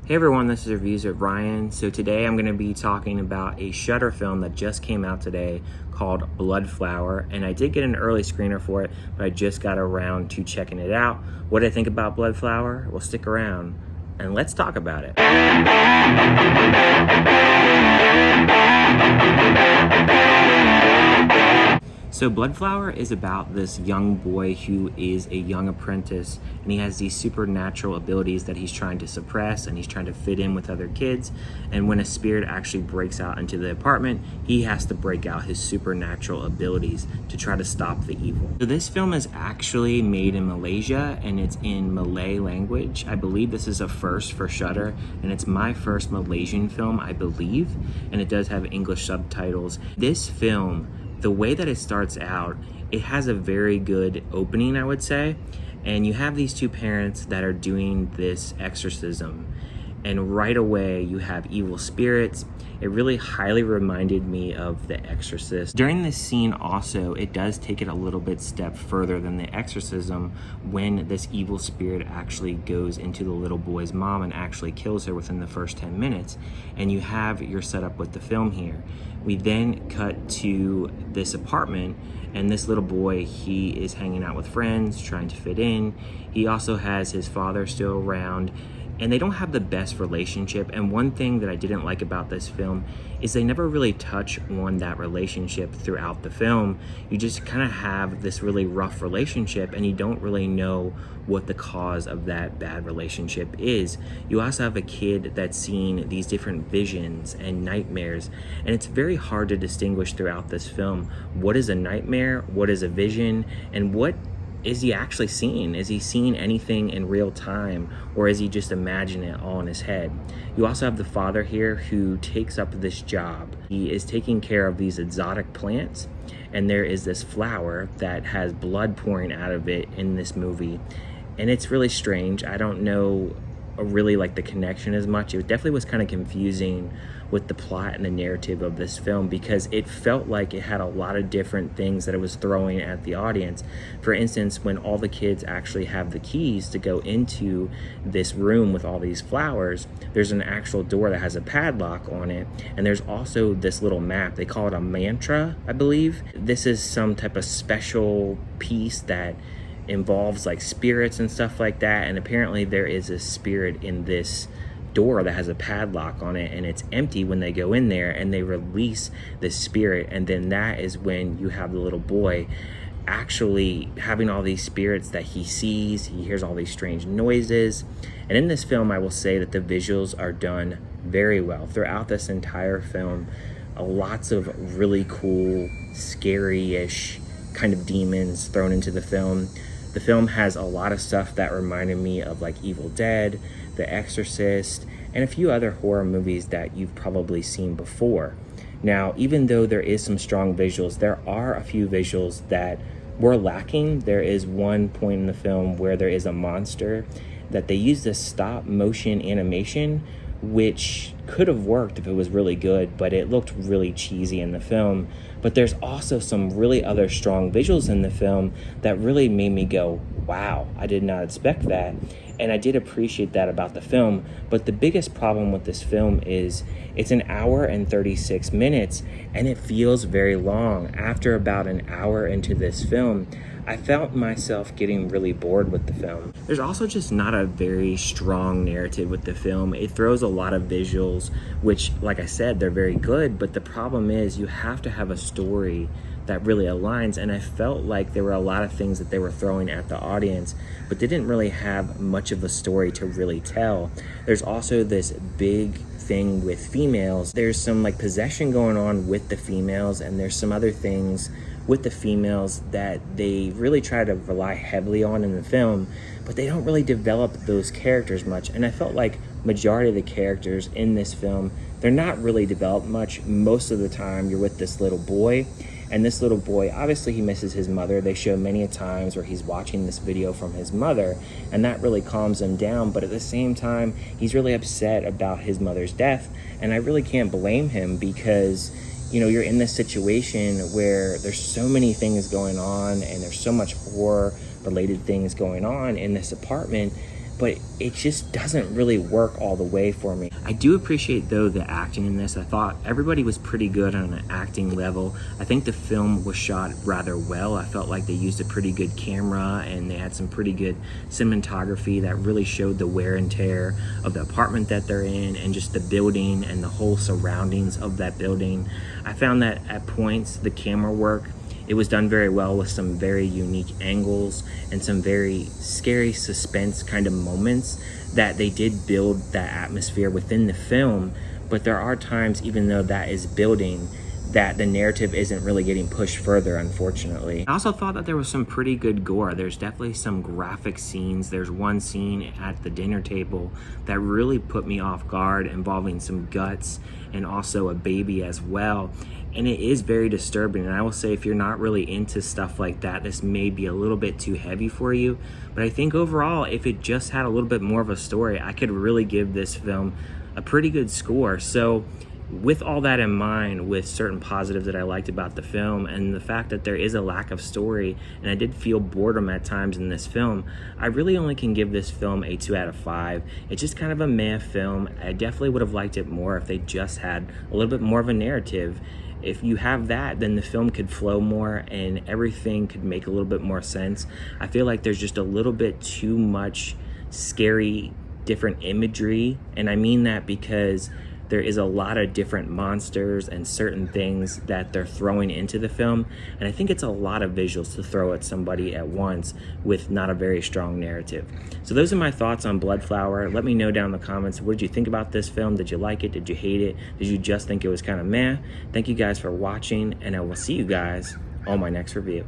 Hey everyone, this is Reviews with Ryan. So today I'm going to be talking about a Shudder film that just came out today called Bloodflower, and I did get an early screener for it, but I just got around to checking it out. What do I think about Bloodflower? Well, stick around and let's talk about it. So Bloodflower is about this young boy who is a young apprentice, and he has these supernatural abilities that he's trying to suppress, and he's trying to fit in with other kids. And when a spirit actually breaks out into the apartment, he has to break out his supernatural abilities to try to stop the evil. So this film is actually made in Malaysia, and it's in Malay language. I believe this is a first for Shudder, and it's my first Malaysian film, I believe, and it does have English subtitles. This film, the way that it starts out, it has a very good opening, I would say. And you have these two parents that are doing this exorcism. And right away, you have evil spirits. It really highly reminded me of The Exorcist. During this scene also, it does take it a little bit step further than The Exorcism when this evil spirit actually goes into the little boy's mom and actually kills her within the first 10 minutes. And you have your setup with the film here. We then cut to this apartment, and this little boy, he is hanging out with friends, trying to fit in. He also has his father still around, and they don't have the best relationship. And one thing that I didn't like about this film is they never really touch on that relationship throughout the film. You just kind of have this really rough relationship, and you don't really know what the cause of that bad relationship is. You also have a kid that's seeing these different visions and nightmares, and it's very hard to distinguish throughout this film what is a nightmare, what is a vision, and what is he actually seeing? Is he seeing anything in real time, or is he just imagining it all in his head? You also have the father here who takes up this job. He is taking care of these exotic plants, and there is this flower that has blood pouring out of it in this movie. And it's really strange. I don't know really like the connection as much. It definitely was kind of confusing with the plot and the narrative of this film, because it felt like it had a lot of different things that it was throwing at the audience. For instance, when all the kids actually have the keys to go into this room with all these flowers, there's an actual door that has a padlock on it, and there's also this little map. They call it a mantra, I believe. This is some type of special piece that involves like spirits and stuff like that, and apparently there is a spirit in this door that has a padlock on it, and it's empty when they go in there, and they release the spirit, and then that is when you have the little boy actually having all these spirits that he sees. He hears all these strange noises, and in this film I will say that the visuals are done very well throughout this entire film. Lots of really cool, scary-ish kind of demons thrown into the film. The film has a lot of stuff that reminded me of like Evil Dead, The Exorcist, and a few other horror movies that you've probably seen before. Now, even though there is some strong visuals, there are a few visuals that were lacking. There is one point in the film where there is a monster that they use this stop motion animation, which could have worked if it was really good, but it looked really cheesy in the film. But there's also some really other strong visuals in the film that really made me go, wow, I did not expect that. And I did appreciate that about the film. But the biggest problem with this film is it's an hour and 36 minutes, and it feels very long. After about an hour into this film, I felt myself getting really bored with the film. There's also just not a very strong narrative with the film. It throws a lot of visuals, which, like I said, they're very good, but the problem is you have to have a story that really aligns, and I felt like there were a lot of things that they were throwing at the audience, but they didn't really have much of a story to really tell. There's also this big thing with females. There's some like possession going on with the females, and there's some other things with the females that they really try to rely heavily on in the film, but they don't really develop those characters much. And I felt like majority of the characters in this film, they're not really developed much. Most of the time you're with this little boy, and this little boy, obviously he misses his mother. They show many a times where he's watching this video from his mother, and that really calms him down. But at the same time, he's really upset about his mother's death, and I really can't blame him, because you know, you're in this situation where there's so many things going on, and there's so much horror related things going on in this apartment but it just doesn't really work all the way for me. I do appreciate, though, the acting in this. I thought everybody was pretty good on an acting level. I think the film was shot rather well. I felt like they used a pretty good camera, and they had some pretty good cinematography that really showed the wear and tear of the apartment that they're in, and just the building and the whole surroundings of that building. I found that at points the camera work, it was done very well with some very unique angles and some very scary suspense kind of moments that they did build that atmosphere within the film. But there are times, even though that is building, that the narrative isn't really getting pushed further, unfortunately. I also thought that there was some pretty good gore. There's definitely some graphic scenes. There's one scene at the dinner table that really put me off guard, involving some guts and also a baby as well. And it is very disturbing. And I will say, if you're not really into stuff like that, this may be a little bit too heavy for you. But I think overall, if it just had a little bit more of a story, I could really give this film a pretty good score. So with all that in mind, with certain positives that I liked about the film and the fact that there is a lack of story, and I did feel boredom at times in this film, I really only can give this film a 2 out of 5. It's just kind of a meh film. I definitely would have liked it more if they just had a little bit more of a narrative. If you have that, then the film could flow more and everything could make a little bit more sense. I feel like there's just a little bit too much scary, different imagery, and I mean that because there is a lot of different monsters and certain things that they're throwing into the film, and I think it's a lot of visuals to throw at somebody at once with not a very strong narrative. So those are my thoughts on Bloodflower. Let me know down in the comments, what did you think about this film? Did you like it? Did you hate it? Did you just think it was kind of meh? Thank you guys for watching, and I will see you guys on my next review.